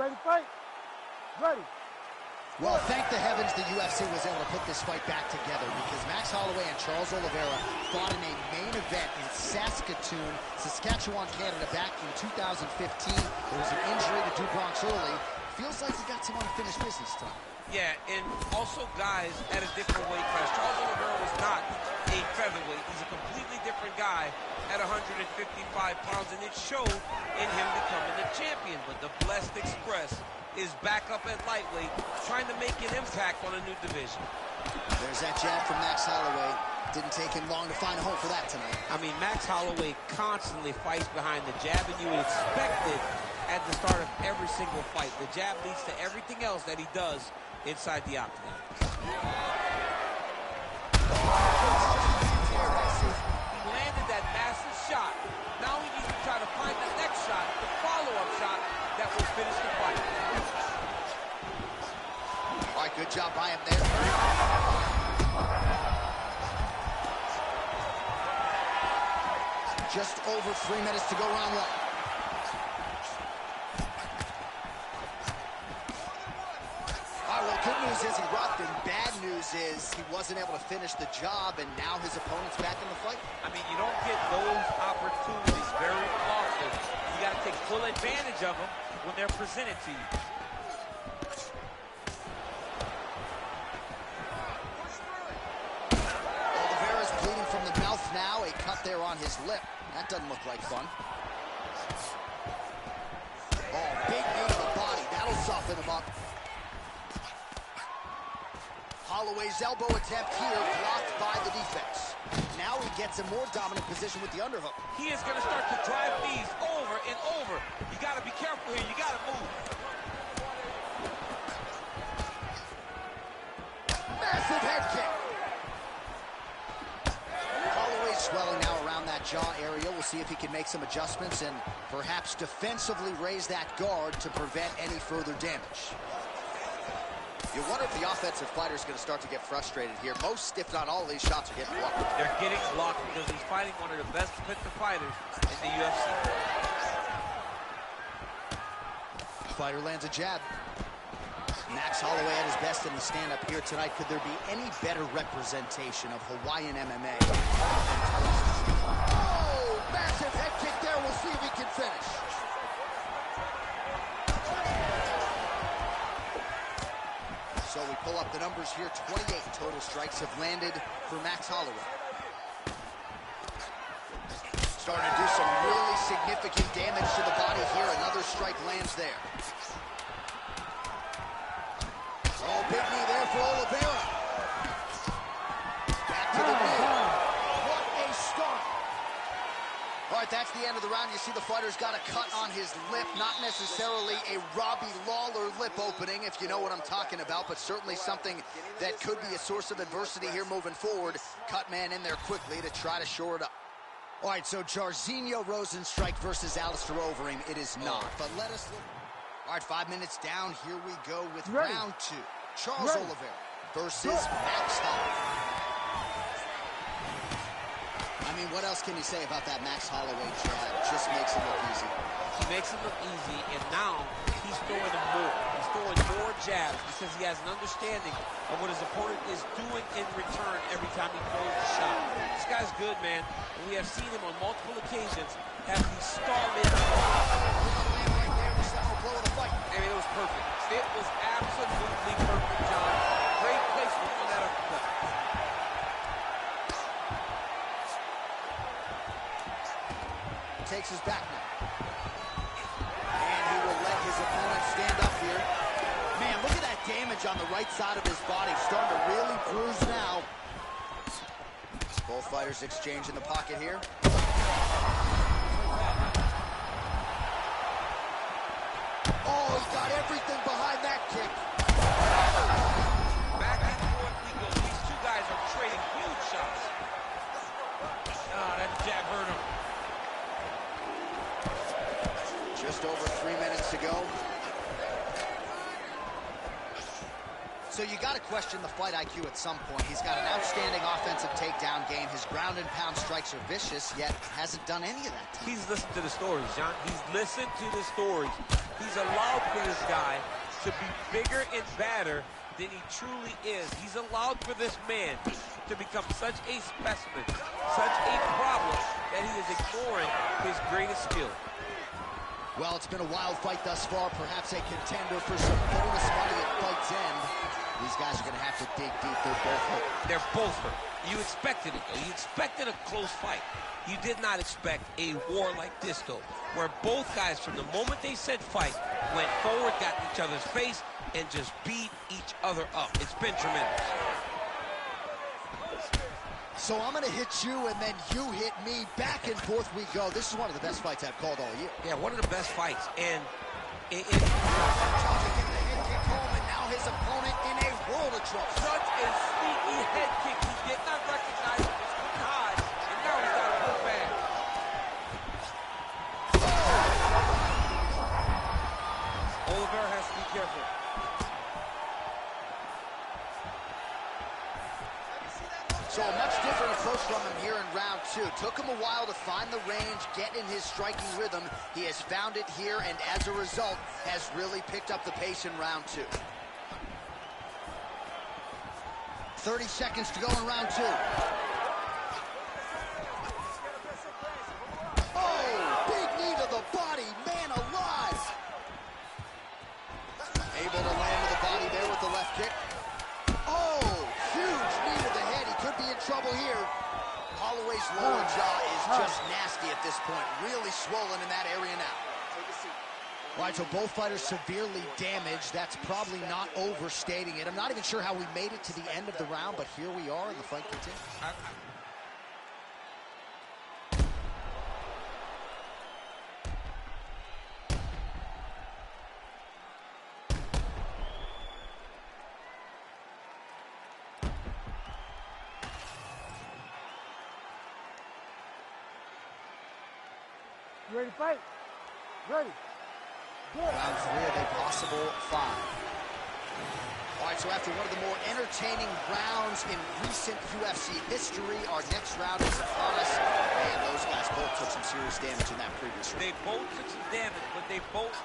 Ready to fight? Ready. Well, thank the heavens the UFC was able to put this fight back together, because Max Holloway and Charles Oliveira fought in a main event in Saskatoon, Saskatchewan, Canada, back in 2015. There was an injury to Drew Bronx early. Feels like he got some unfinished business tonight. Yeah, and also guys at a different weight class. Charles Oliveira was not a featherweight. He's a completely different guy at 155 pounds, and it showed in him becoming the champion. But the Blessed Express is back up at lightweight, trying to make an impact on a new division. There's that jab from Max Holloway. Didn't take him long to find a home for that tonight. I mean, Max Holloway constantly fights behind the jab, and you would expect it at the start of every single fight. The jab leads to everything else that he does inside the octagon. He landed that massive shot. Now he needs to try to find the next shot, the follow-up shot that will finish the fight. All right, good job by him there. Just over 3 minutes to go, round one. All right, well, good news is he rocked him. Bad news is he wasn't able to finish the job, and now his opponent's back in the fight. I mean, you don't get those opportunities very often. You got to take full advantage of them when they're presented to you. Oliveira's bleeding from the mouth now. A cut there on his lip. That doesn't look like fun. Oh, big knee to the body. That'll soften him up. Holloway's elbow attempt here blocked by the defense. Now he gets a more dominant position with the underhook. He is going to start to drive knees over and over. You got to be careful here. You got to move. Massive head kick. Holloway's swelling now around that jaw area. We'll see if he can make some adjustments and perhaps defensively raise that guard to prevent any further damage. You wonder if the offensive fighter is going to start to get frustrated here. Most, if not all, of these shots are getting blocked. They're getting blocked because he's fighting one of the best defensive fighters in the UFC. Fighter lands a jab. Max Holloway at his best in the stand-up here tonight. Could there be any better representation of Hawaiian MMA? Oh, massive head kick there. We'll see if he can finish. So we pull up the numbers here. 28 total strikes have landed for Max Holloway. Starting to do some really significant damage to the body here. Another strike lands there. Oh, big knee there for Oliveira. Back to the knee. What a start. All right, that's the end of the round. You see the fighter's got a cut on his lip. Not necessarily a Robbie Lawler lip opening, if you know what I'm talking about, but certainly something that could be a source of adversity here moving forward. Cut man in there quickly to try to shore it up. All right, so Jairzinho Rozenstruik versus Alistair Overeem. It is not, but let us look. All right, 5 minutes down. Here we go with round two. Charles Oliveira versus Max Holloway. I mean, what else can you say about that Max Holloway jab? Just makes it look easy. He makes it look easy, and now he's throwing them more. He's throwing more jabs because he has an understanding of what his opponent is doing in return every time he throws a shot. This guy's good, man, and we have seen him on multiple occasions have these starlit. I mean, it was perfect. It was absolutely perfect, John. Great placement on that uppercut. Takes his back now. And he will let his opponent stand up here. Man, look at that damage on the right side of his body. Starting to really bruise now. Both fighters exchange in the pocket here. Oh, he got everything behind that kick. Back and forth we go. These two guys are trading huge shots. Oh, that jab hurt him. Just over 3 minutes to go. So you got to question the fight IQ at some point. He's got an outstanding offensive takedown game. His ground and pound strikes are vicious, yet hasn't done any of that. He's listened to the stories, John. He's listened to the stories. He's allowed for this guy to be bigger and badder than he truly is. He's allowed for this man to become such a specimen, such a problem, that he is ignoring his greatest skill. Well, it's been a wild fight thus far, perhaps a contender for some bonus money at fight's end. These guys are going to have to dig deep. They're both hurt. They're both hurt. You expected it, though. You expected a close fight. You did not expect a war like this, though, where both guys, from the moment they said fight, went forward, got in each other's face, and just beat each other up. It's been tremendous. So I'm going to hit you, and then you hit me. Back and forth we go. This is one of the best fights I've called all year. Yeah, one of the best fights. And Charging in the head kick home, and now his opponent in a world of trouble. such a sneaky head kick. He did not recognize it. It's couldn't hide, and now he's got to pull back. Oliveira has to be careful. So a much different approach from him here in round two. Took him a while to find the range, get in his striking rhythm. He has found it here, and as a result, has really picked up the pace in round two. 30 seconds to go in round two. Oh, big knee to the body, man alive. Able to land to the body there with the left kick. Oh, huge knee to the head. He could be in trouble here. Holloway's lower jaw is just nasty at this point. Really swollen in that area now. All right, so both fighters severely damaged. That's probably not overstating it. I'm not even sure how we made it to the end of the round, but here we are, and the fight continues. You ready to fight? Ready. Good. Round three of a possible five. All right, so after one of the more entertaining rounds in recent UFC history, our next round is upon us, and those guys both took some serious damage in that previous round. They both took some damage, but they both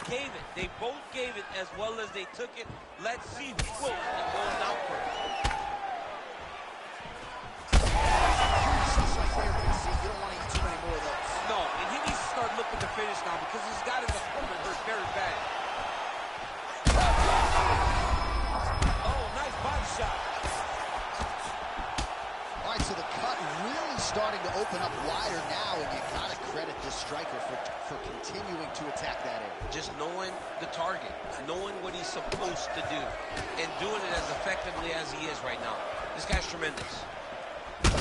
gave it. They both gave it as well as they took it. Let's see who quotes and goes down first. You don't want to eat too many more of those. No, and he needs to start looking to finish now because he's got his opponent hurt very bad. Oh, nice body shot. All right, so the cut really starting to open up wider now, and you got to credit this striker for continuing to attack that area. Just knowing the target, knowing what he's supposed to do, and doing it as effectively as he is right now. This guy's tremendous. Oh,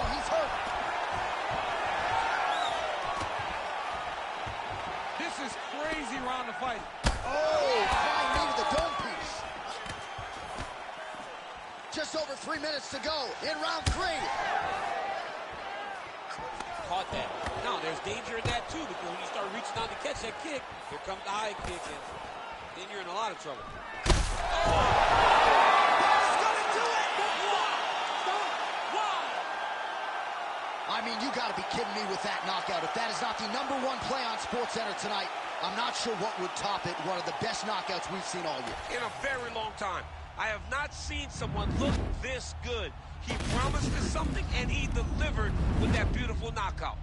he's hurt. This is crazy round of fight. Oh, flying knee to the dome piece. Just over 3 minutes to go in round three. Caught that. Now, there's danger in that, too, because when you start reaching out to catch that kick, here comes the high kick, and then you're in a lot of trouble. I mean, you got to be kidding me with that knockout. If that is not the #1 play on SportsCenter tonight, I'm not sure what would top it. One of the best knockouts we've seen all year. In a very long time. I have not seen someone look this good. He promised us something, and he delivered with that beautiful knockout.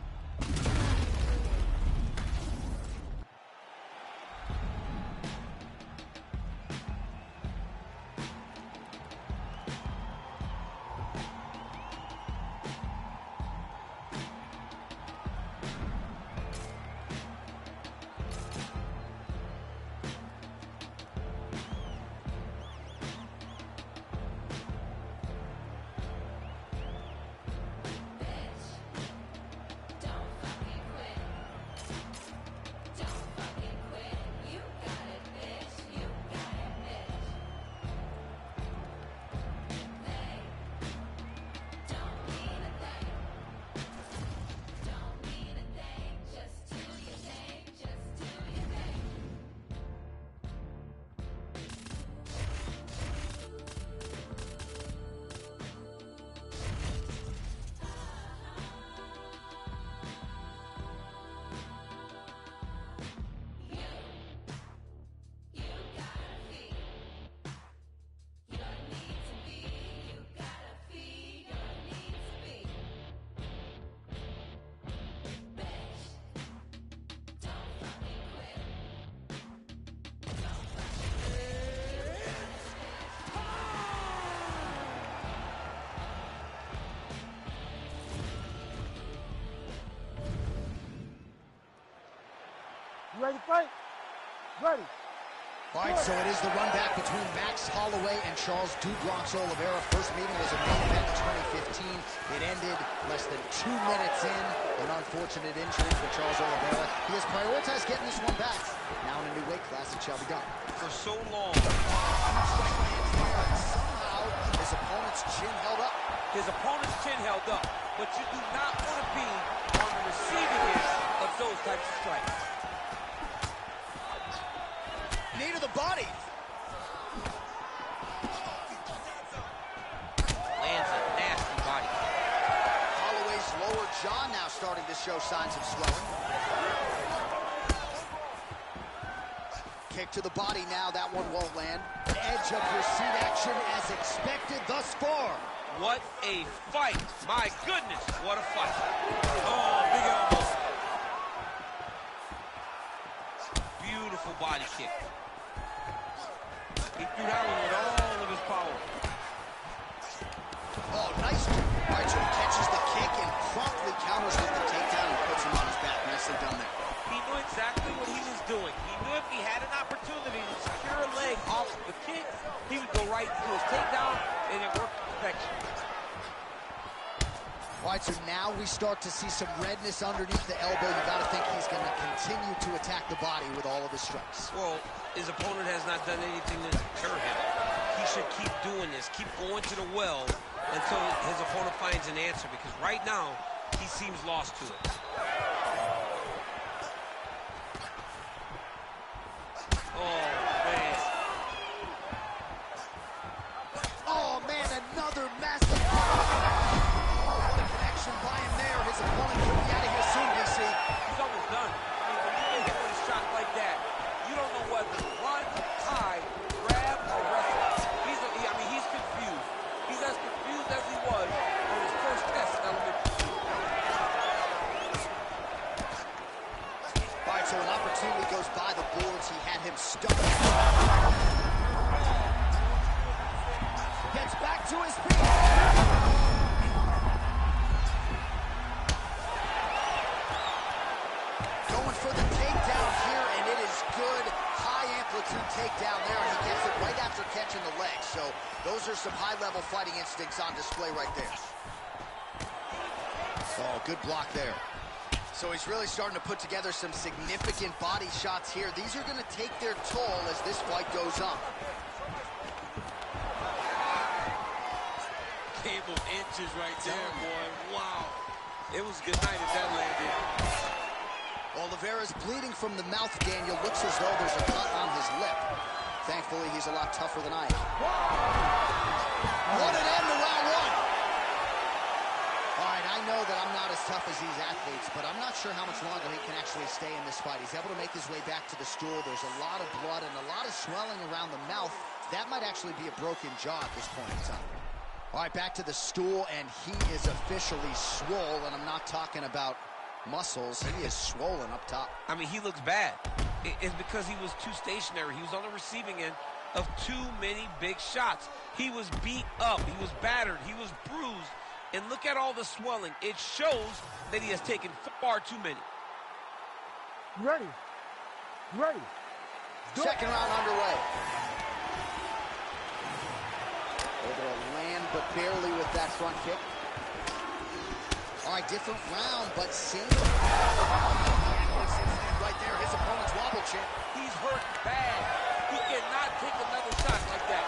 ready to fight? Ready. All right, so it is the run back between Max Holloway and Charles "Do Bronx" Oliveira. First meeting was a main event in 2015. It ended less than 2 minutes in. An unfortunate injury for Charles Oliveira. He has prioritized getting this one back. Now in a new weight class, it shall be done. For so long, Somehow, his opponent's chin held up. his opponent's chin held up. But you do not want to be on the receiving end of those types of strikes. Knee to the body. Lands a nasty body kick. Holloway's lower jaw now starting to show signs of swelling. Kick to the body now. That one won't land. Edge of your seat action as expected thus far. What a fight. My goodness, what a fight. Oh, big elbow. Beautiful body kick. He threw that one with all of his power. Oh, nice. All right, so he catches the kick and promptly counters with the takedown and puts him on his back. Nicely done there. He knew exactly what he was doing. He knew if he had an opportunity to secure a leg off the kick, he would go right to his takedown, and it worked to perfection. All right, so now we start to see some redness underneath the elbow. You got to think he's going to continue to attack the body with all of his strikes. Well, his opponent has not done anything to deter him. He should keep doing this, keep going to the well until his opponent finds an answer, because right now, he seems lost to it. Oh, man. Oh, man, another massive... by him there. His opponent could be out of here soon, DC. He's almost done. I mean, when you get hit with a shot like that, you don't know whether to run, tie, grab, or wrestle. He's confused. He's as confused as he was on his first test in elementary school. All right, so an opportunity goes by the boards. He had him stuck. Gets back to his feet. Takedown there, and he gets it right after catching the leg. So those are some high-level fighting instincts on display right there. Oh, good block there. So he's really starting to put together some significant body shots here. These are going to take their toll as this fight goes on. Game of inches right there, boy. Wow. It was good night if that landed. Oliveira's bleeding from the mouth, Daniel. Looks as though there's a cut on his lip. Thankfully, he's a lot tougher than I am. What an end to round one. All right, I know that I'm not as tough as these athletes, but I'm not sure how much longer he can actually stay in this fight. He's able to make his way back to the stool. There's a lot of blood and a lot of swelling around the mouth. That might actually be a broken jaw at this point in time. All right, back to the stool, and he is officially swole, and I'm not talking about muscles. He is swollen up top. I mean, he looks bad. It's because he was too stationary. He was on the receiving end of too many big shots. He was beat up. He was battered. He was bruised. And look at all the swelling. It shows that he has taken far too many. Ready. Ready. Second round underway. Able to land, but barely with that front kick. All right, different round, but same. Right there, his opponent's wobble chin. He's hurt bad. He cannot take another shot like that.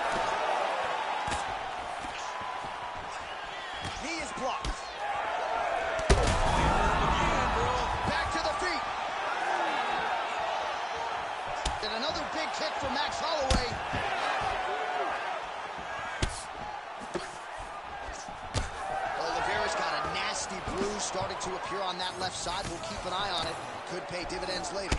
Knee is blocked. Back to the feet. And another big kick from Max Holloway. Oliveira's got a nasty bruise starting to appear on that left side. We'll keep an eye on it. Could pay dividends later.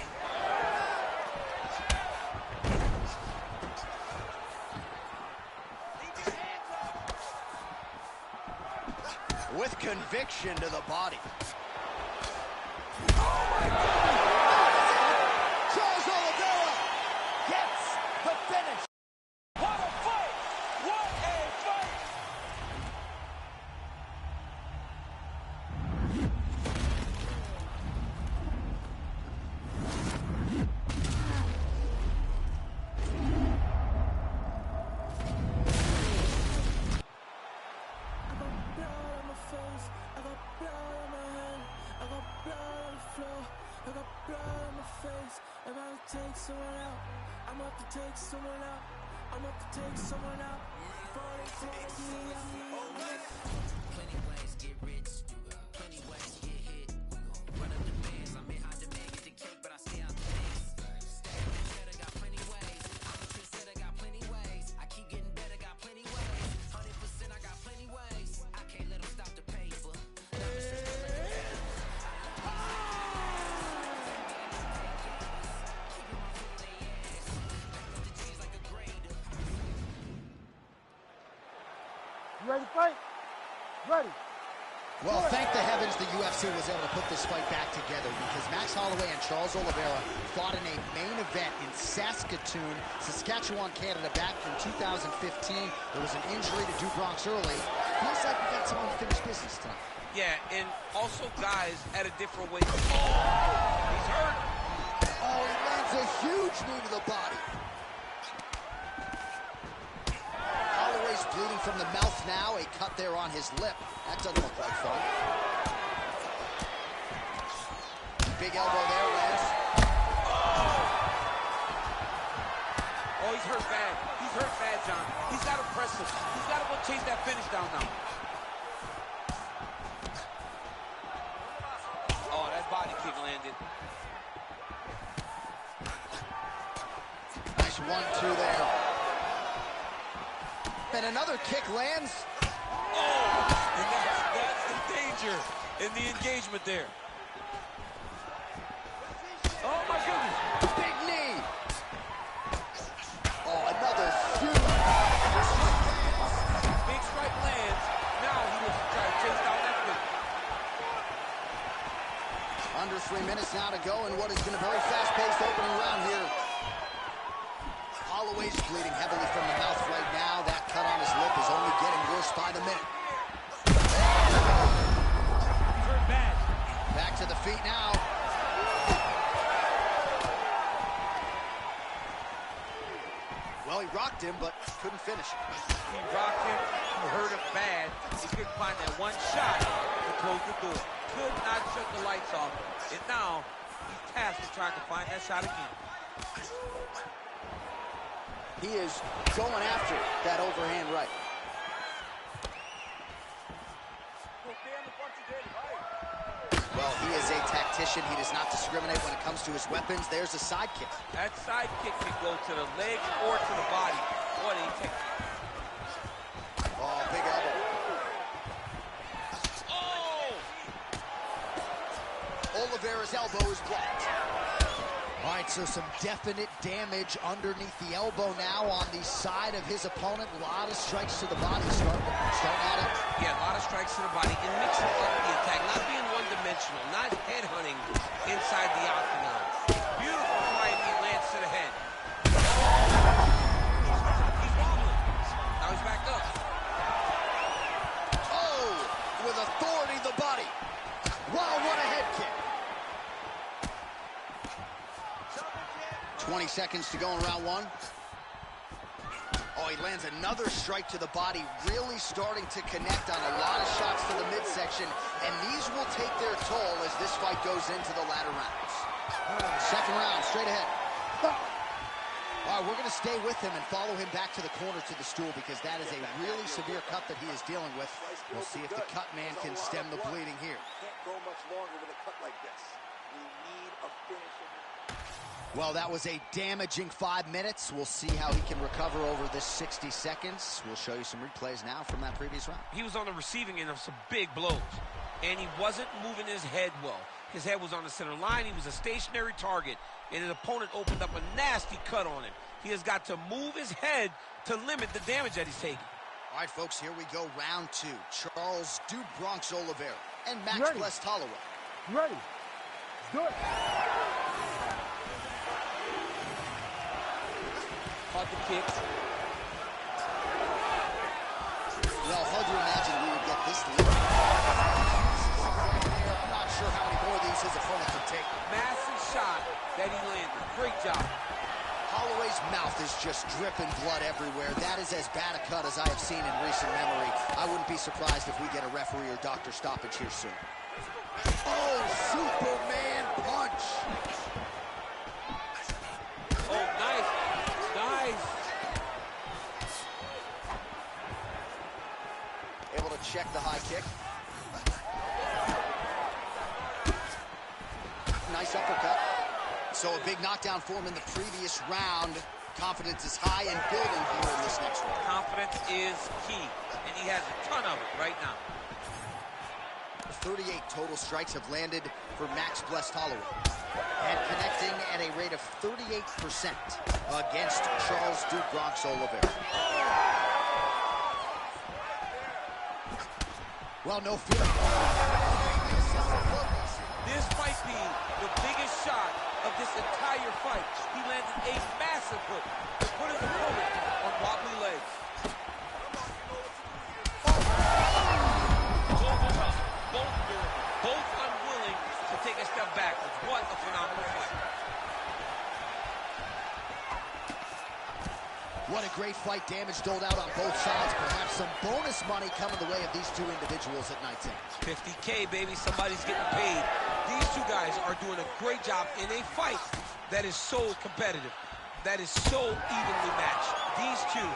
With conviction to the body. Oh my God! Charles Oliveira gets the finish. What a fight! What a fight! someone out. I'm up to take someone out. I'm up to take someone out. Before they take me out. Plenty ways get rich. Plenty ways get hit. Run up the bands. I'm in high demand. Get the cake, but I stay out the mix. Better got plenty ways. I'm a trendsetter, got plenty ways. I keep getting better, got plenty ways. 100% I got plenty ways. I can't let them stop the paper. You ready to fight? Ready. Well, thank the heavens the UFC was able to put this fight back together, because Max Holloway and Charles Oliveira fought in a main event in Saskatoon, Saskatchewan, Canada, back in 2015. There was an injury to Drew Bronx early. Feels like we got some unfinished business tonight. Yeah, and also guys at a different weight. Oh, he's hurt. Oh, he lands a huge knee to the body. Holloway's bleeding from the mouth now, a cut there on his lip. That doesn't look like fun. Big elbow there, Lance. Oh, he's hurt bad. He's hurt bad, John. He's got to press him. He's got to go chase that finish down now. Oh, that body kick landed. Nice 1-2 there. And another kick lands. Oh, and that's the danger in the engagement there. Oh, my goodness. Big knee. Oh, another huge. Big strike lands. Now he looks to try to chase down that finish. Under 3 minutes now to go in what has been a very fast-paced opening round here. Holloway's bleeding heavily from the mouth right now. That cut on his lip is only getting worse by the minute. Hurt bad. Back to the feet now. Well, he rocked him, but couldn't finish it. He rocked him. He hurt him bad. He couldn't find that one shot to close the door. Could not shut the lights off. And now he's tasked with trying to find that shot again. He is going after that overhand right. Well, he is a tactician. He does not discriminate when it comes to his weapons. There's a side kick. That side kick can go to the legs or to the body. What a technique. Oh, big elbow. Oh! Oliveira's elbow is blocked. All right, so some definite damage underneath the elbow now on the side of his opponent. A lot of strikes to the body starting at it. Yeah, a lot of strikes to the body and mixing up the attack, not being one-dimensional, not headhunting inside the octagon. Beautiful flying knee lands to the head. He's wobbling. Now he's back up. Oh, with authority the body. Wow, what a head kick. 20 seconds to go in round one. Oh, he lands another strike to the body, really starting to connect on a lot of shots to the midsection, and these will take their toll as this fight goes into the latter rounds. Second round, straight ahead. All right, we're going to stay with him and follow him back to the corner to the stool, because that is a really severe cut that he is dealing with. We'll see if the cut man can stem the bleeding here. Can't go much longer with a cut like this. We need a finish. Well, that was a damaging 5 minutes. We'll see how he can recover over this 60 seconds. We'll show you some replays now from that previous round. He was on the receiving end of some big blows, and he wasn't moving his head well. His head was on the center line. He was a stationary target, and his opponent opened up a nasty cut on him. He has got to move his head to limit the damage that he's taking. All right, folks, here we go, round two. Charles "Du Bronx" Oliveira and Max Ready. Blessed Holloway. Ready. Let's do it. Caught the kicks. Well, hard to imagine we would get this lead. I'm not sure how many more of these his opponent can take. Massive shot that he landed. Great job. Holloway's mouth is just dripping blood everywhere. That is as bad a cut as I have seen in recent memory. I wouldn't be surprised if we get a referee or doctor stoppage here soon. Oh, Superman punch. check the high kick. Nice uppercut. So a big knockdown for him in the previous round. Confidence is high and building here in this next one. Confidence is key, and he has a ton of it right now. 38 total strikes have landed for Max Blessed Holloway, and connecting at a rate of 38% against Charles Du Bronx Oliveira. Well, no fear. This might be the biggest shot of this entire fight. He landed a massive hook to put his opponent on wobbly legs. Both tough, both durable, both unwilling to take a step backwards. What a phenomenal fight. What a great fight. Damage doled out on both sides. Perhaps some bonus money coming the way of these two individuals at night's end. 50K, baby. Somebody's getting paid. These two guys are doing a great job in a fight that is so competitive, that is so evenly matched. These two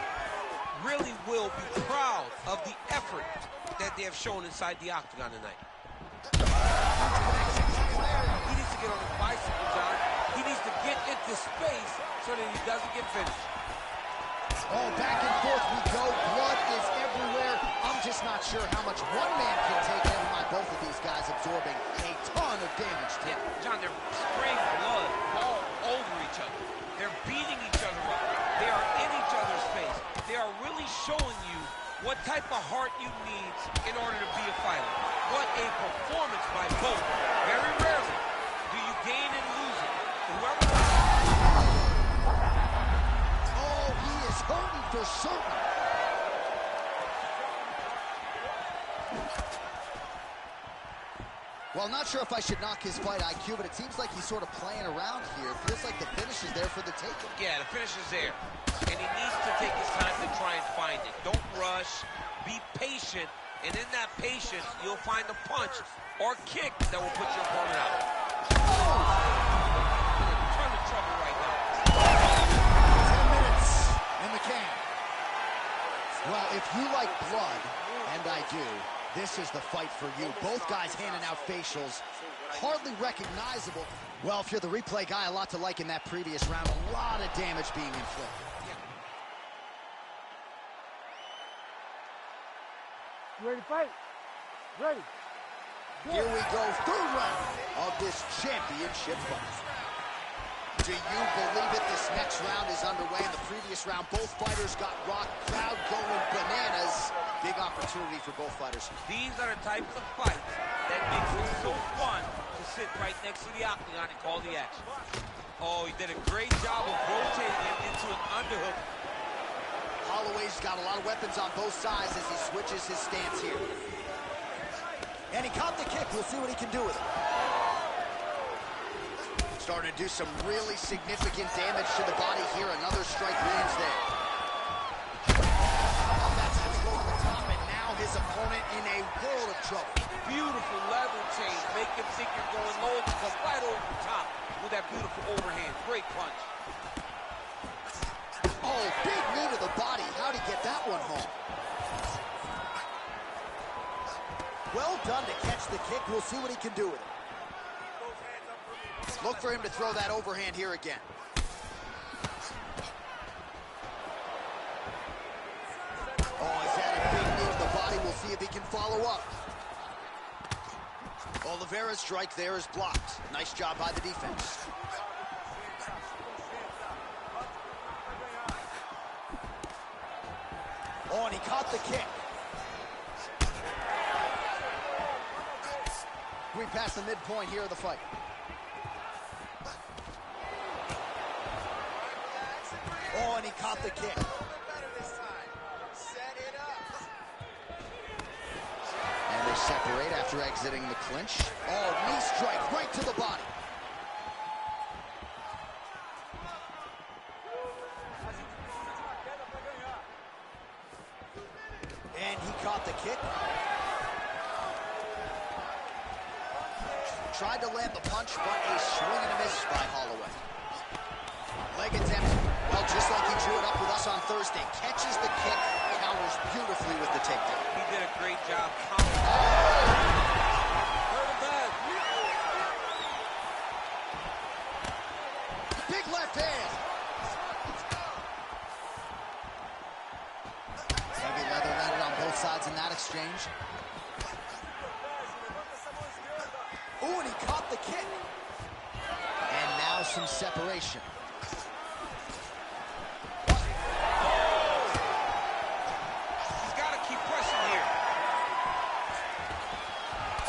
really will be proud of the effort that they have shown inside the octagon tonight. He needs to get on his bicycle, John. He needs to get into space so that he doesn't get finished. Oh, back and forth we go. Blood is everywhere. I'm just not sure how much one man can take. Never mind both of these guys absorbing a ton of damage. Yeah, John, they're spraying blood all over each other. They're beating each other up. They are in each other's face. They are really showing you what type of heart you need in order to be a fighter. What a performance by both. Very rarely do you gain and lose it. Whoever... Oh, he is hurting for certain. Well, not sure if I should knock his fight IQ, but it seems like he's sort of playing around here. It feels like the finish is there for the taking. Yeah, the finish is there. And he needs to take his time to try and find it. Don't rush. Be patient. And in that patience, you'll find the punch or kick that will put your opponent out. Ton of trouble right now. 10 minutes in the can. Well, if you like blood, and I do, this is the fight for you. Both guys handing out facials, hardly recognizable. Well, if you're the replay guy, a lot to like in that previous round. A lot of damage being inflicted. You ready to fight? Ready. Here we go, third round of this championship fight. Do you believe it? This next round is underway. In the previous round, both fighters got rocked. Crowd going bananas. Big opportunity for both fighters. These are the types of fights that makes it so fun to sit right next to the octagon and call the action. Oh, he did a great job of rotating him into an underhook. Holloway's got a lot of weapons on both sides as he switches his stance here. And he caught the kick. We'll see what he can do with it. Starting to do some really significant damage to the body here. Another strike lands there. That's how to go to the top, and now his opponent in a world of trouble. Beautiful level change. Make him think you're going low, to come right over the top with that beautiful overhand. Great punch. Oh, big knee to the body. How'd he get that one home? Well done to catch the kick. We'll see what he can do with it. Look for him to throw that overhand here again. Oh, he's had a big knee to the body. We'll see if he can follow up. Oliveira's strike there is blocked. Nice job by the defense. Oh, and he caught the kick. We passed the midpoint here of the fight. Oh, and he caught the kick. And they separate after exiting the clinch. Oh, knee strike right to the body. And he caught the kick. Tried to land the punch, but a swing and a miss by Holloway. Leg attempt. Well, just like he drew it up with us on Thursday. Catches the kick, counters beautifully with the takedown. He did a great job sides in that exchange. Ooh, and he caught the kick. And now some separation. He's got to keep pressing here.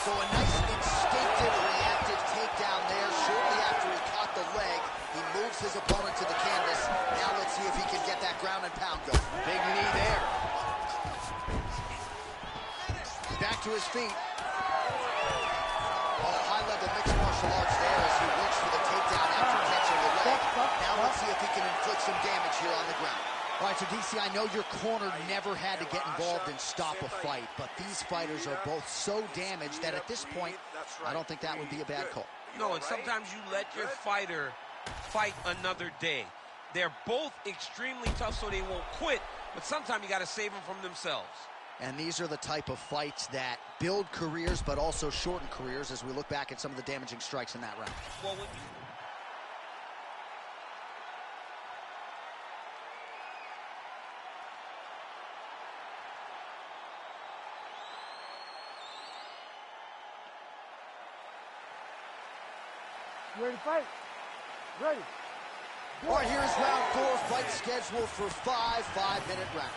So a nice instinctive, reactive takedown there. Shortly after he caught the leg, he moves his opponent to the canvas. Now let's see if he can get that ground and pound going. Big knee there. Back to his feet. Oh, high-level mixed martial arts there as he works for the takedown after catching the leg. Now let's see if he can inflict some damage here on the ground. All right, so DC, I know your corner never had to get involved and stop a fight, but these fighters are both so damaged that at this point, I don't think that would be a bad call. No, and sometimes you let your fighter fight another day. They're both extremely tough, so they won't quit, but sometimes you got to save them from themselves. And these are the type of fights that build careers, but also shorten careers as we look back at some of the damaging strikes in that round. Well, when you... You ready to fight? Ready. All right, here's round 4, fight scheduled for 5 5-minute rounds.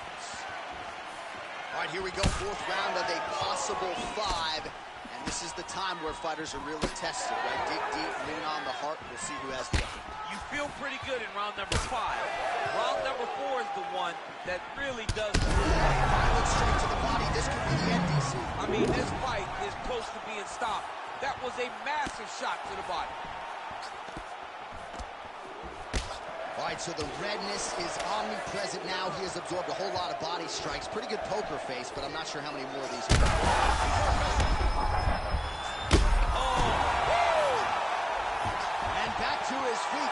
All right, here we go, 4th round of a possible 5. And this is the time where fighters are really tested, right? Dig deep, lean on the heart. We'll see who has the upper. You feel pretty good in round number 5. Round number 4 is the one that really does. Violent straight to the body. This could be the end, DC. I mean, this fight is close to being stopped. That was a massive shot to the body. All right, so the redness is omnipresent now. He has absorbed a whole lot of body strikes. Pretty good poker face, but I'm not sure how many more of these. And back to his feet.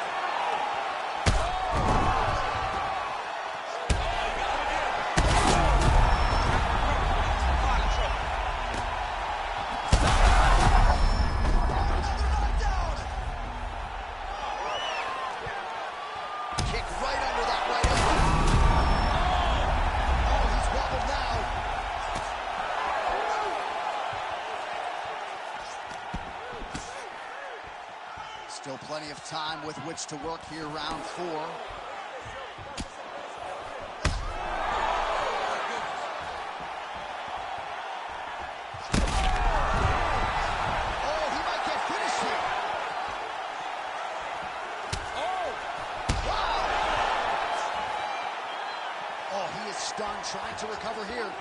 Still plenty of time with which to work here, round 4. Oh, he might get finished here. Oh, wow. Oh, he is stunned, trying to recover here.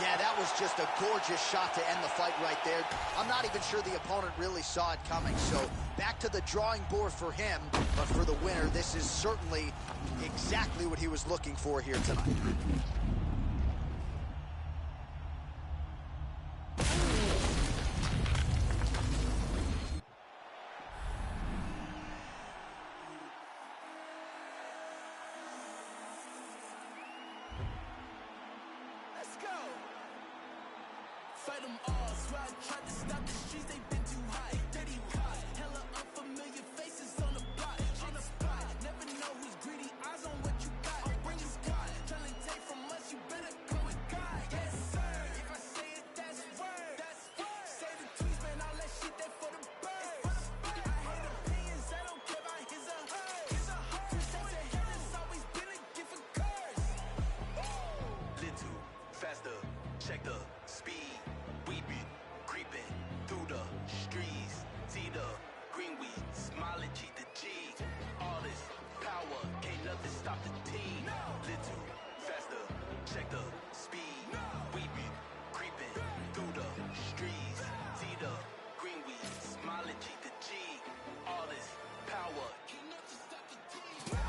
Yeah, that was just a gorgeous shot to end the fight right there. I'm not even sure the opponent really saw it coming. So back to the drawing board for him. But for the winner, this is certainly exactly what he was looking for here tonight. Fight them all, swear I tried to stop the streets, they've been too hot, dirty hot, hella unfamiliar faces on the block, on the spot, never know who's greedy, eyes on what you got, I'll bring a squad, trying to take from us, you better go with God, yes sir, if I say it, that's word, say the tweets, man, all that shit, that for the birds, I hate opinions, I don't care about his or hers, 2 cents ahead, it's always been a gift for curse, little faster, check the speed. We be creeping through the streets. See the green weed, smiling, cheat the G. All this power, can't nothing stop the team. Little faster, check the speed. We be creeping through the streets. See the green weed, smiling, cheat the G. All this power, can't nothing stop the team.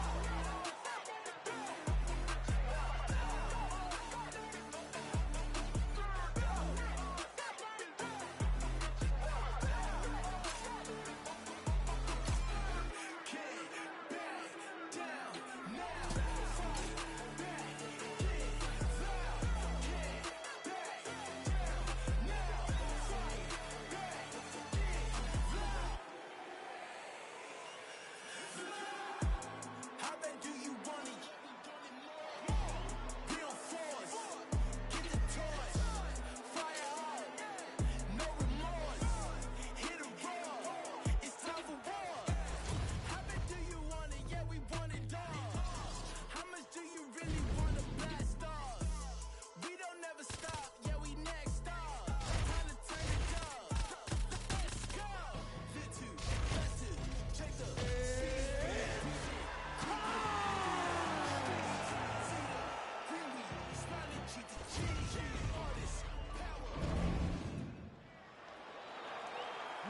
can't back down,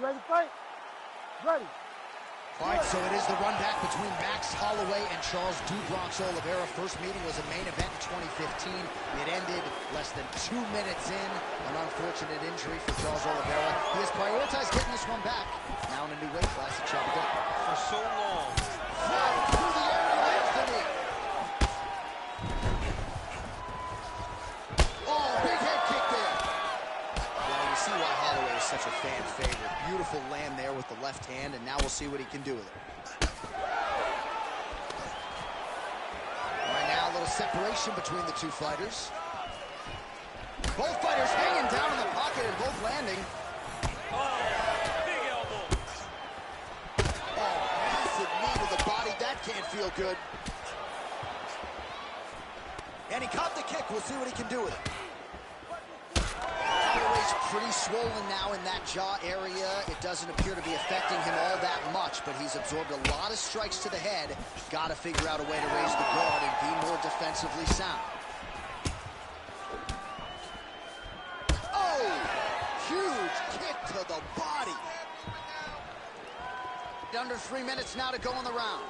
ready to fight? Ready. All right, so it is the run back between Max Holloway and Charles "Do Bronx" Oliveira. First meeting was a main event in 2015. It ended less than 2 minutes in. An unfortunate injury for Charles Oliveira. He has prioritized getting this one back. Now in a new weight class at chopped up. For so long. Flying through the air to Anthony. Oh, big head kick there. Well, you see why Holloway is such a fan favorite. Beautiful land there with the left hand, and now we'll see what he can do with it. Right now, a little separation between the two fighters. Both fighters hanging down in the pocket and both landing. Oh, big elbow. Oh, massive knee to the body. That can't feel good. And he caught the kick. We'll see what he can do with it. Holloway's pretty swollen now in that jaw area. It doesn't appear to be affecting him all that much, but he's absorbed a lot of strikes to the head. Got to figure out a way to raise the guard and be more defensively sound. Oh, huge kick to the body. Under 3 minutes now to go in the round.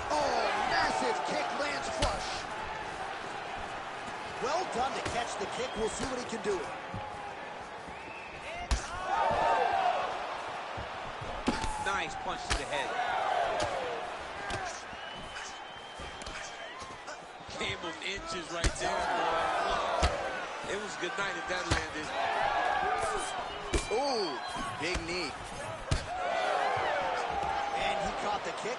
Oh, massive kick lands flush. Well done to catch the kick. We'll see what he can do with it. Nice punch to the head. Game of inches right there, boy. It was good night if that landed. Ooh, big knee. And he caught the kick.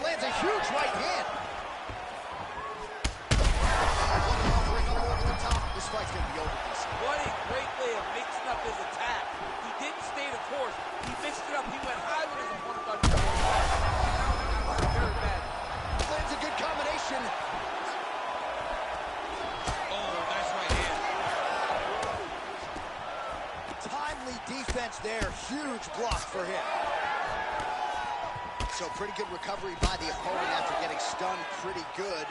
Lands a huge right hand. This fight's gonna be over. What a great way of mixing up his attack. He didn't stay the course. He mixed it up. He went high with his opponent. Very bad. Lands a good combination. Oh, nice right hand. Timely defense there. Huge block for him. So pretty good recovery by the opponent after getting stunned pretty good.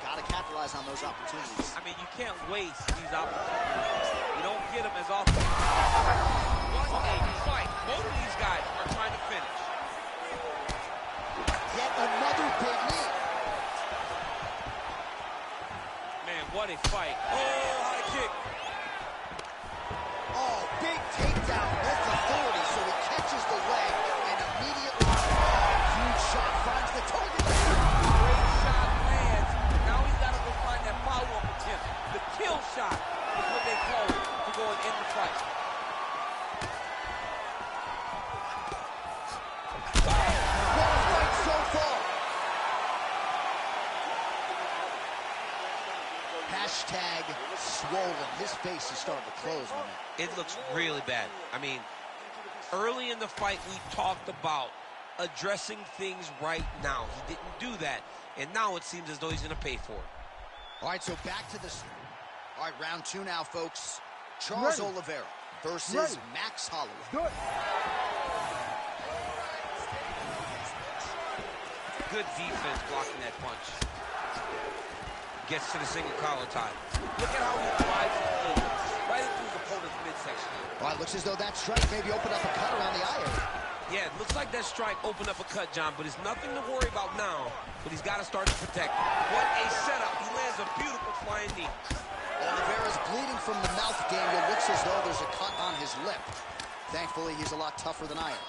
Got to capitalize on those opportunities. I mean, you can't waste these opportunities. You don't get them as often. What a fight. Both of these guys are trying to finish. Yet another big knee. Man, what a fight. Oh, high kick. Oh, big takedown with authority, so he catches the leg and immediately, huge shot finds the target. Great shot lands. Now he's got to go find that follow-up attempt. The kill shot is what they call it to go and end the fight. What a fight so far. Hashtag swollen. His face is starting to close, man. It looks really bad. I mean, early in the fight, we talked about addressing things right now. He didn't do that, and now it seems as though he's going to pay for it. All right, so back to this. All right, round two now, folks. Charles Ready. Oliveira versus Ready. Max Holloway. Do it. Good defense blocking that punch. Gets to the single collar tie. Look at how he drives his elbow right into his opponent's midsection. All right, looks as though that strike maybe opened up a cut around the eye area. Yeah, it looks like that strike opened up a cut, John, but it's nothing to worry about now. But he's got to start to protect. What a setup. He lands a beautiful flying knee. Oliveira's bleeding from the mouth, Daniel. Looks as though there's a cut on his lip. Thankfully, he's a lot tougher than I am.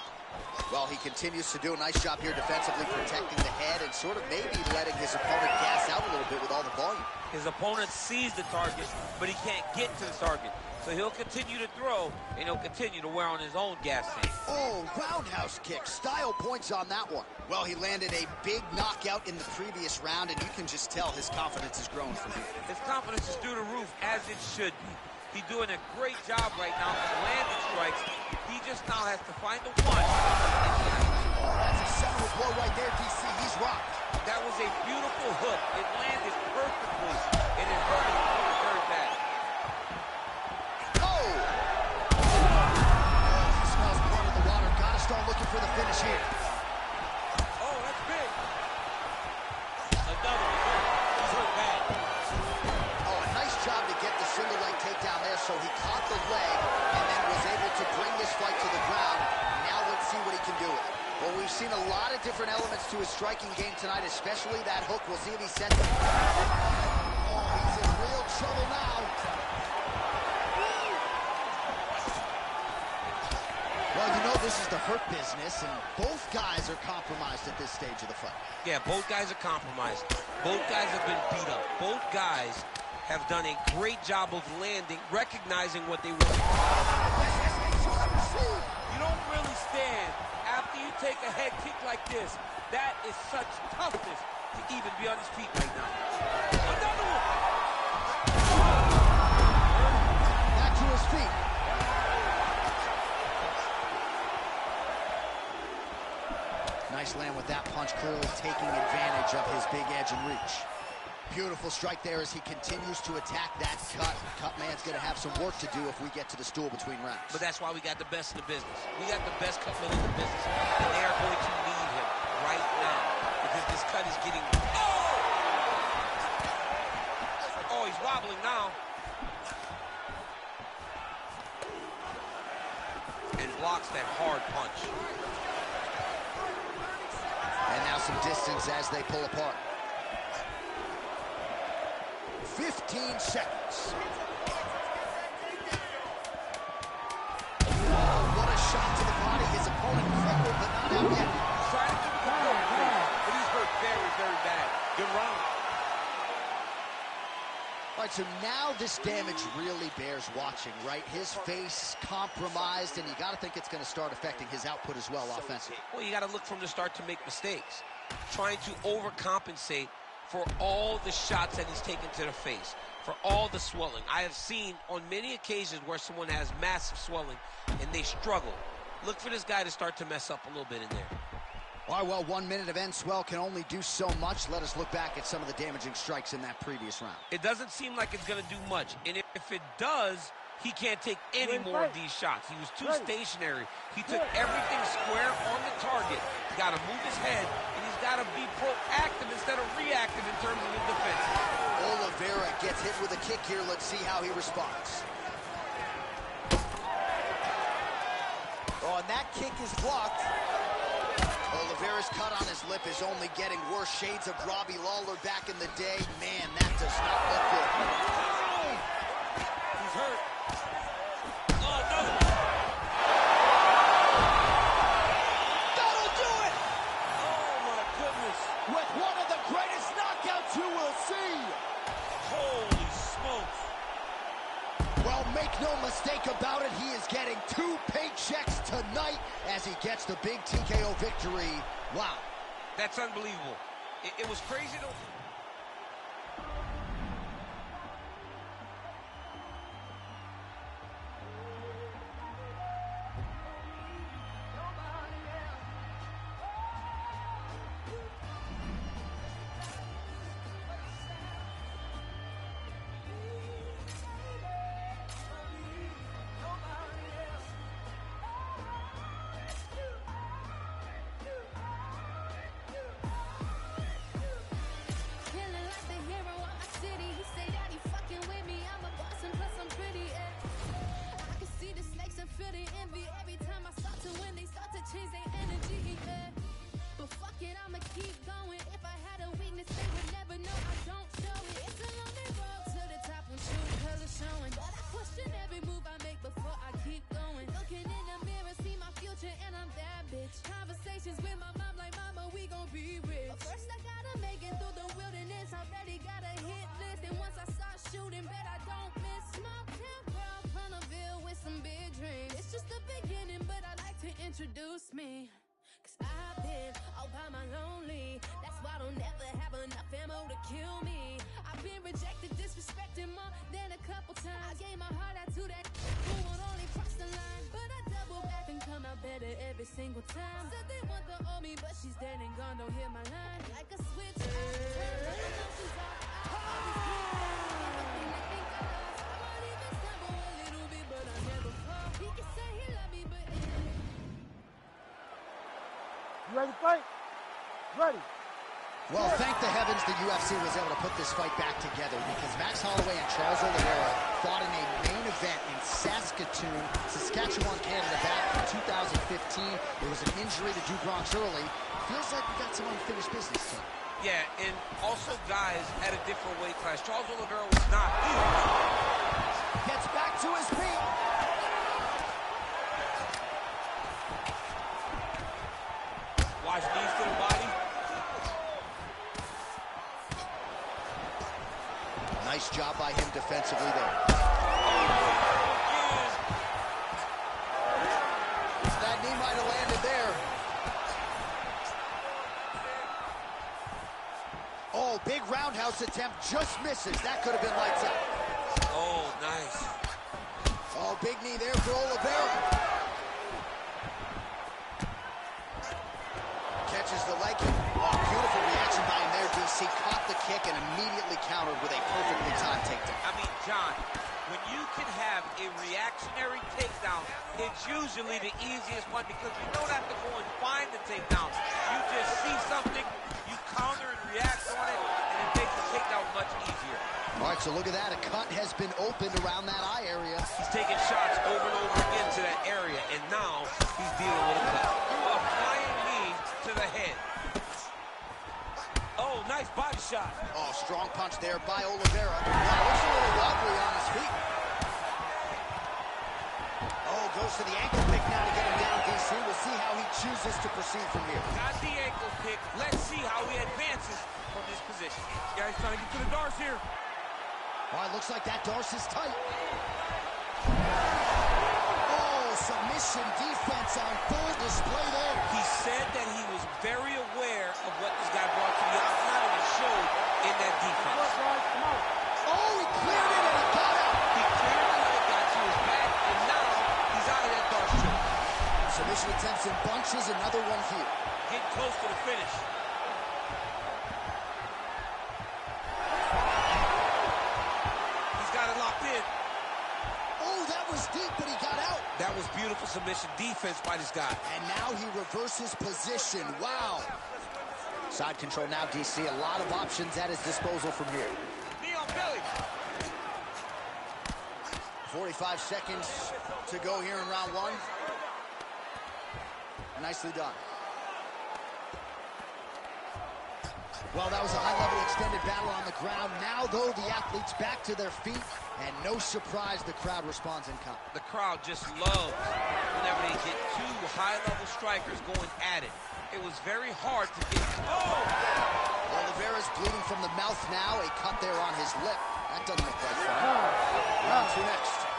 Well, he continues to do a nice job here defensively protecting the head and sort of maybe letting his opponent gas out a little bit with all the volume. His opponent sees the target, but he can't get to the target. So he'll continue to throw, and he'll continue to wear on his own gas tank. Oh, roundhouse kick. Style points on that one. Well, he landed a big knockout in the previous round, and you can just tell his confidence has grown from here. His confidence is through the roof, as it should be. He's doing a great job right now of landing strikes. He just now has to find the one. Oh, that's a seminal blow right there, DC. He's rocked. That was a beautiful hook. It landed perfectly, and it hurt his opponent very bad. Oh! He smells blood in the water. Gotta start looking for the finish here. Oh, that's big. Another one. He's hurt bad. Oh, a nice job to get the single leg takedown there, so we've seen a lot of different elements to his striking game tonight, especially that hook. We'll see if he sets it. Oh, he's in real trouble now. Well, you know this is the hurt business, and both guys are compromised at this stage of the fight. Yeah, both guys are compromised. Both guys have been beat up. Both guys have done a great job of landing, recognizing what they want. You don't really stand after you take a head kick like this. That is such toughness to even be on his feet right now. Another one. Back to his feet. Nice land with that punch, clearly taking advantage of his big edge and reach. Beautiful strike there as he continues to attack that cut. Cut man's going to have some work to do if we get to the stool between rounds. But that's why we got the best in the business. We got the best cutman in the business, and they are going to need him right now because this cut is getting... Oh, he's wobbling now. And blocks that hard punch. And now some distance as they pull apart. 15 seconds. Oh, what a shot to the body. His opponent crippled, but not out yet. Trying to keep the control, but he's hurt very, very bad. Good round. All right, so now this damage really bears watching, right? His face compromised, and you got to think it's going to start affecting his output as well offensively. Well, you got to look from the start to make mistakes. Trying to overcompensate for all the shots that he's taken to the face, for all the swelling. I have seen on many occasions where someone has massive swelling and they struggle. Look for this guy to start to mess up a little bit in there. All right, well, 1 minute of end swell can only do so much. Let us look back at some of the damaging strikes in that previous round. It doesn't seem like it's going to do much, and if it does, he can't take any more of these shots. He was too stationary. He took everything square on the target. He's got to move his head, and he's got to be proactive instead of reactive in terms of his defense. Oliveira gets hit with a kick here. Let's see how he responds. Oh, and that kick is blocked. Oliveira's cut on his lip is only getting worse. Shades of Robbie Lawler back in the day. Man, that does not look good. He's hurt. That'll do it! Oh, my goodness. With one of the greatest knockouts you will see. Holy smokes. Well, make no mistake about it, he is getting 2 paychecks tonight as he gets the big TKO victory. Wow. That's unbelievable. It was crazy to... Conversations with my mom like, mama, we gon' be rich. But first I gotta make it through the wilderness. Already got a hit list, and once I start shooting, bet I don't miss. Small town girl from the Ville with some big dreams. It's just the beginning, but I like to introduce me. Cause I've been all by my lonely. That's why I don't never have enough ammo to kill me. I've been rejected, disrespected more than a couple times. I gave my heart out to that who would only cross the line, but I double back and come out better every single time. Said they want the owe me, but she's dead and gone, don't hear my line. Like a switch, I turn the emotions off. I always keep everything I think I lost. I might even stumble a little bit, but I never fall. He can say he love me, but You ready to fight? Ready. Well, thank the heavens the UFC was able to put this fight back together, because Max Holloway and Charles Oliveira fought in a main event in Saskatchewan, Canada back in 2015. There was an injury to do Bronx early. Feels like we got some unfinished business, too. Yeah, and also guys at a different weight class. Charles Oliveira was not. Gets back to his feet. Watch knees to the body. Nice job by him defensively there. That knee might have landed there. Oh, big roundhouse attempt, just misses. That could have been lights out. Oh, nice. Oh, big knee there for Oliveira. Catches the leg kick. Oh, beautiful reaction by him there, DC. Caught the kick and immediately countered with a perfectly timed takedown. I mean, John, when you can have a reactionary takedown, it's usually the easiest one, because you don't have to go and find the takedown. You just see something, you counter and react on it, and it makes the takedown much easier. All right, so look at that. A cut has been opened around that eye area. He's taking shots over and over again to that area, and now he's dealing with a cut. A flying knee to the head. Oh, nice body shot. Oh, strong punch there by Oliveira. Wow, looks a little wobbly on his feet. Oh, goes to the ankle pick now to get him down, DC. We'll see how he chooses to proceed from here. Got the ankle pick. Let's see how he advances from this position. Guys trying to get to the Darce here. Oh, it looks like that Darce is tight. Oh, submission defense on full display there. He said that he was very aware of what this guy brought to the outside, and it showed in that defense. Oh, he cleared it and he got out. He cleared it and it got to his back, and now he's out of that Darce choke. Submission attempts in bunches, another one here. Getting close to the finish. He's got it locked in. Oh, that was deep, but he got out. That was beautiful submission defense by this guy. And now he reverses position. Wow. Side control now, DC. A lot of options at his disposal from here. Knee on belly. 45 seconds to go here in round one. Nicely done. Well, that was a high-level extended battle on the ground. Now, though, the athletes back to their feet, and no surprise, the crowd responds in kind. The crowd just loves whenever they get two high-level strikers going at it. It was very hard to get. Oh! Oliveira's bleeding from the mouth now. A cut there on his lip. That doesn't look like fun. Round two next.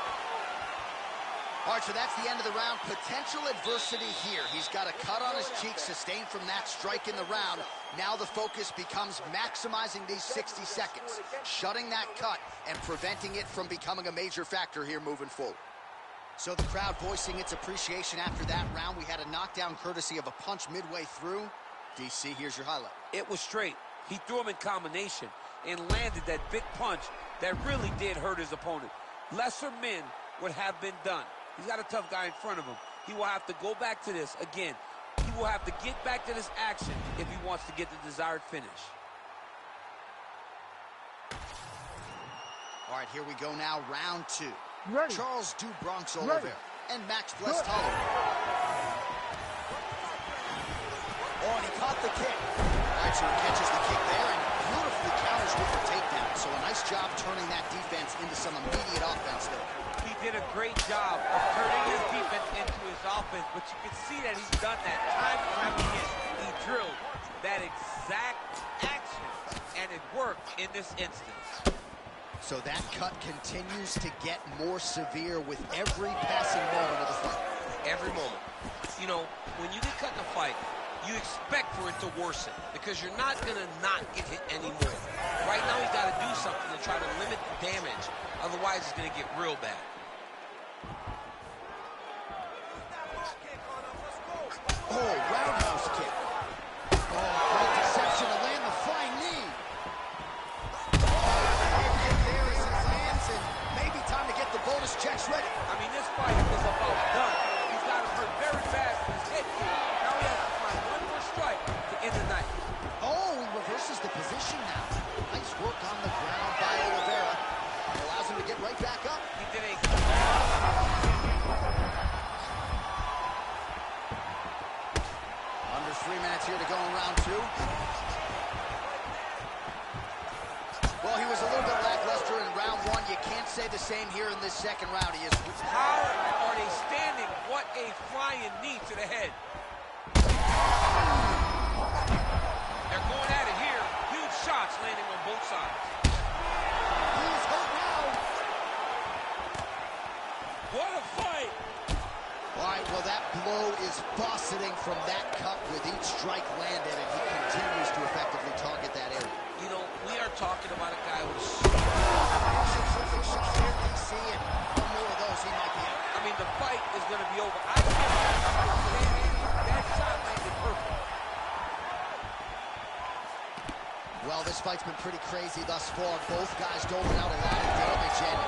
All right, so that's the end of the round. Potential adversity here. He's got a cut on his cheek sustained from that strike in the round. Now the focus becomes maximizing these 60 seconds, shutting that cut and preventing it from becoming a major factor here moving forward. So the crowd voicing its appreciation after that round. We had a knockdown courtesy of a punch midway through. DC, here's your highlight. It was straight. He threw him in combination and landed that big punch that really did hurt his opponent. Lesser men would have been done. He's got a tough guy in front of him. He will have to go back to this again. He will have to get back to this action if he wants to get the desired finish. All right, here we go now, round two. Ready. Charles Du Bronx Oliveira and Max Blessed Good. Holloway. Oh, and he caught the kick. All right, so he catches the kick there and beautifully counters with the takedown. So a nice job turning that defense into some immediate offense there. He did a great job of turning his defense into his offense, but you can see that he's done that time and time again. He drilled that exact action, and it worked in this instance. So that cut continues to get more severe with every passing moment of the fight. Every moment. You know, when you get cut in a fight, you expect for it to worsen because you're not going to not get hit anymore. Right now, he's got to do something to try to limit the damage. Otherwise, it's going to get real bad. Oh, roundhouse kick. Oh, great deception to land the flying knee. There is his hands, and maybe time to get the bonus checks ready. I mean, this fight is about done. He's got him hurt very bad with his head kick. Now he has to find one more strike to end the night. Oh, he reversed 3 minutes here to go in round 2. Well, he was a little bit lackluster in round 1. You can't say the same here in this second round. He is. How are they standing? What a flying knee to the head. They're going at it here. Huge shots landing on both sides. He's hurt now. What a fight. All right, well, that blow is buffeting from that cut with each strike landed, and he continues to effectively target that area. You know, we are talking about a guy who's... Terrific shot here, DC, and one more of those, he might be out. I mean, the fight is going to be over. That shot landed perfect. Well, this fight's been pretty crazy thus far. Both guys doling out a lot of damage, and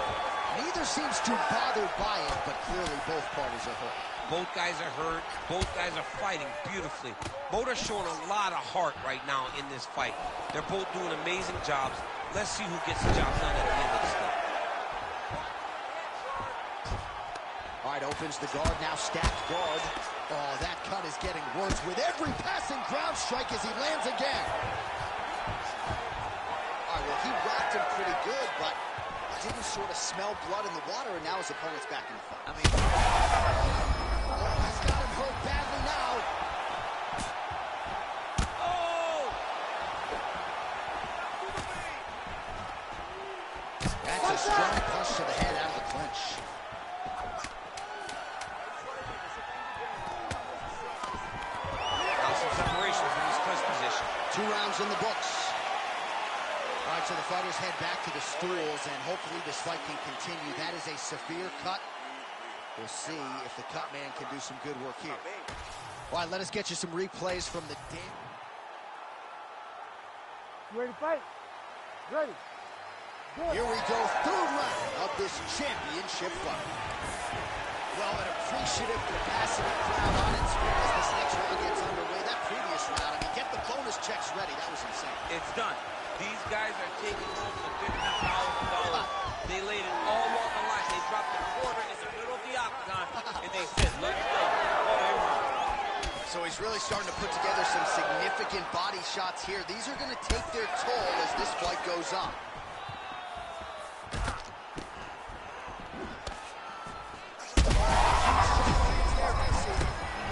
neither seems too bothered by it, but clearly both parties are hurt. Both guys are hurt. Both guys are fighting beautifully. Both are showing a lot of heart right now in this fight. They're both doing amazing jobs. Let's see who gets the job done at the end of this fight. All right, opens the guard, now stacked guard. Oh, that cut is getting worse with every passing ground strike as he lands again. All right, well, he rocked him pretty good, but didn't sort of smell blood in the water, and now his opponent's back in the fight. I mean, he's got him hurt badly now. Oh! That's a strong punch to the head out of the clinch. Now some separation from his clinch position. 2 rounds in the books. All right, so the fighters head back to the stools, and hopefully this fight can continue. That is a severe cut. We'll see if the cut man can do some good work here. All right, let us get you some replays from the damn. You ready to fight? Ready. Good. Here we go, 3rd round of this championship fight. Well, an appreciative capacity crowd on its feet as this next round gets underway. That previous round, I mean, get the bonus checks ready. That was insane. It's done. These guys are taking home the $50,000. They laid it all on the line. They dropped a quarter in the middle of the octagon, and they said, let's go. Oh, they won. So he's really starting to put together some significant body shots here. These are going to take their toll as this fight goes on.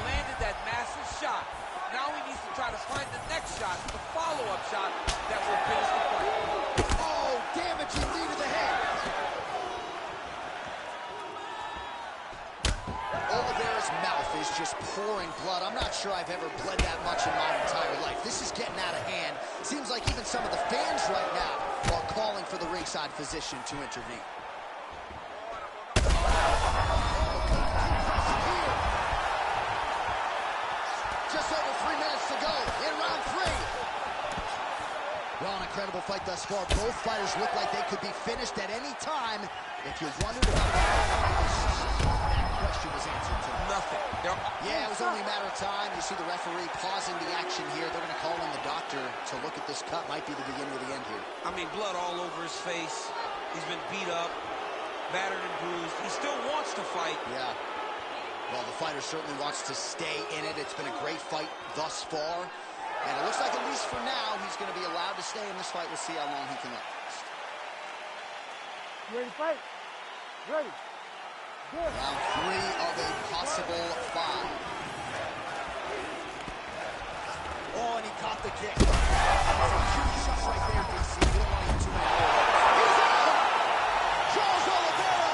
Landed that massive shot. Now he needs to try to find the next shot, the follow-up shot that will finish the fight. Oh, damaging knee to the head. Oliveira's mouth is just pouring blood. I'm not sure I've ever bled that much in my entire life. This is getting out of hand. Seems like even some of the fans right now are calling for the ringside physician to intervene. Just over 3 minutes to go in round 3. Well, an incredible fight thus far. Both fighters look like they could be finished at any time. If you wondered about that question was answered tonight. Nothing. Yeah, it was only a matter of time. You see the referee pausing the action here. They're going to call in the doctor to look at this cut. Might be the beginning of the end here. I mean, blood all over his face. He's been beat up, battered and bruised. He still wants to fight. Yeah. Well, the fighter certainly wants to stay in it. It's been a great fight thus far. And it looks like, at least for now, he's going to be allowed to stay in this fight. We'll see how long he can last. You ready to fight? Ready. Good. Round 3 of a possible 5. Oh, and he caught the kick. That's a huge shot right there, DC. You don't want to get too many more. He's out! Charles Oliveira!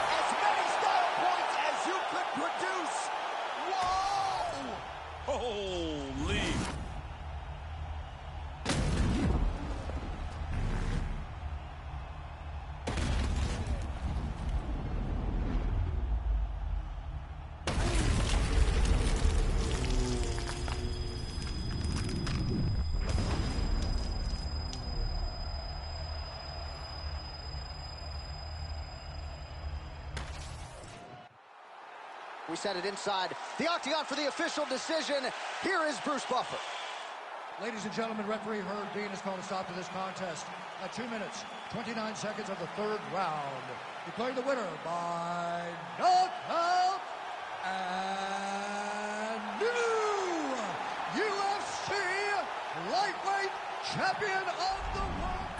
As many style points as you could produce. Whoa! Holy. We set it inside the octagon for the official decision. Here is Bruce Buffer. Ladies and gentlemen, referee Herb Dean has called a stop to this contest at 2 minutes, 29 seconds of the 3rd round. Declaring the winner by knockout and new champion of the world.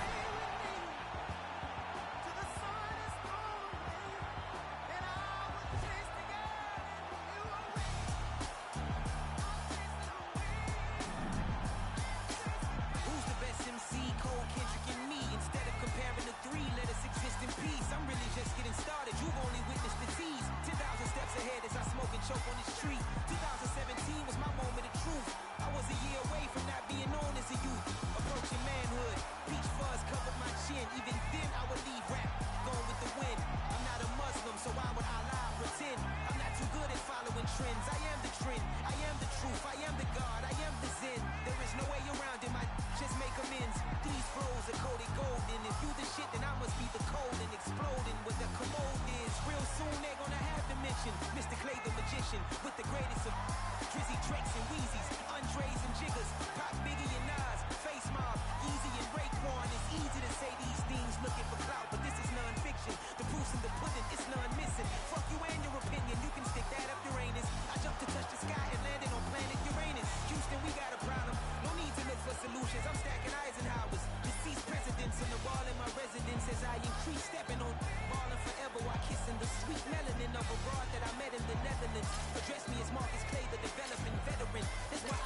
Who's the best MC? Cole, Kendrick, and me. Instead of comparing the three, let us exist in peace. I'm really just getting started. You've only witnessed the tease. 10,000 steps ahead as I smoke and choke on this tree. 2017 was my moment of truth. I was a year away from not being known as a youth. Approaching manhood. Peach fuzz covered my chin. Even then I would leave rap. Going with the wind. I'm not a Muslim, so why would I lie pretend? I'm not too good at following trends. I am the trend. I am the truth. I am the God. I am the Zen. There is no way around it. Just make amends. These flows are coated golden. If you the shit, then I must be the cold and exploding what the commode is. Real soon they're gonna have to mention Mr. Clay the magician with the greatest of Drizzy, Drakes, and Wheezies, Andres and Jiggers, Pop, Biggie and Nas, Face Mob, Yeezy and Raekwon. It's easy to say these things looking for clout, but this is non-fiction. The proof's in the pudding, it's none missing. Fuck you and your opinion, you can stick that up Uranus. I jumped to touch the sky and landed on planet Uranus. Houston, we got a problem. No need to look for solutions. I'm stacking Eisenhowers. Deceased presidents on the wall in my residence as I increase stepping on ballin' forever while kissing the sweet melanin of a broad that I met in the Netherlands. Address me as Marcus Clay, the developing veteran. That's why